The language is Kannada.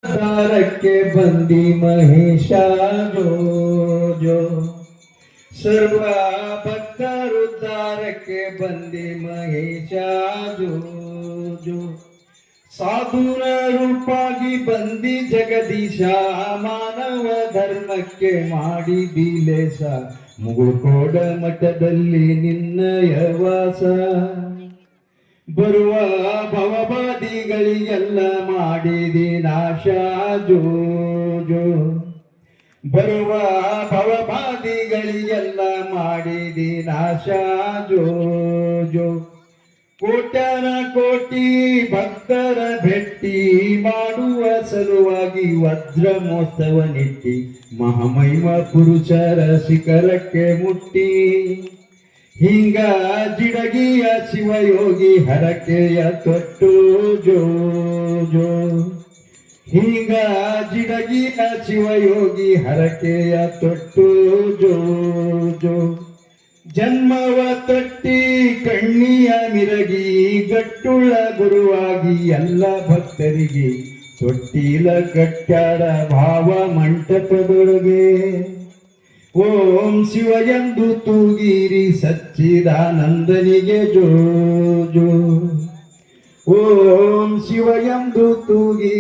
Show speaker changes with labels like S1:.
S1: तारके बंदी महेशा जो जो सर्व भक्तर उद्धारಕ್ಕೆ ಬಂದಿ ಮಹೇಶ ಜೋ ಜೋ ಸಾಧುರ ರೂಪಾಗಿ ಬಂದಿ ಜಗದೀಶ ಮಾನವ ಧರ್ಮಕ್ಕೆ ಮಾಡಿ ಬೀಲೇಶ ಮುಗುಳ್ಕೋಡ ಮಠದಲ್ಲಿ ನಿನ್ನಯ ವಾಸ ಬರುವ ಭವಬಾದಿಗಳಿಗೆಲ್ಲ ಮಾಡಿದಿ ನಾಶ ಜೋ ಜೋ ಬರುವ ಭವಬಾದಿಗಳಿಗೆಲ್ಲ ಮಾಡಿದಿ ನಾಶ ಜೋ ಜೋ ಕೋಟ್ಯಾನ ಕೋಟಿ ಭಕ್ತರ ಭೆಟ್ಟಿ ಮಾಡುವ ಸಲುವಾಗಿ ವಜ್ರ ಮೋತ್ಸವನಿಟ್ಟಿ ಮಹಾಮಹಿಮ ಪುರುಷರ ಶಿಖರಕ್ಕೆ ಮುಟ್ಟಿ ಹಿಂಗ ಜಿಡಗಿಯ ಶಿವಯೋಗಿ ಹರಕೆಯ ತೊಟ್ಟು ಜೋ ಜೋ ಹಿಂಗ ಜಿಡಗಿಯ ಶಿವಯೋಗಿ ಹರಕೆಯ ತೊಟ್ಟು ಜೋ ಜೋ ಜನ್ಮವ ತೊಟ್ಟಿ ಕಣ್ಣಿಯ ಮಿರಗಿ ಗಟ್ಟುಳ್ಳ ಗುರುವಾಗಿ ಎಲ್ಲ ಭಕ್ತರಿಗೆ ತೊಟ್ಟಿಲ ಕಟ್ಟಾಡ ಭಾವ ಮಂಟಪದೊಳಗೆ ಓಂ ಶಿವ ಎಂದು ತೂಗಿರಿ ಸಚ್ಚಿದಾನಂದನಿಗೆ ಜೋ ಜೋ ಓಂ ಶಿವ ಎಂದು ತೂಗಿ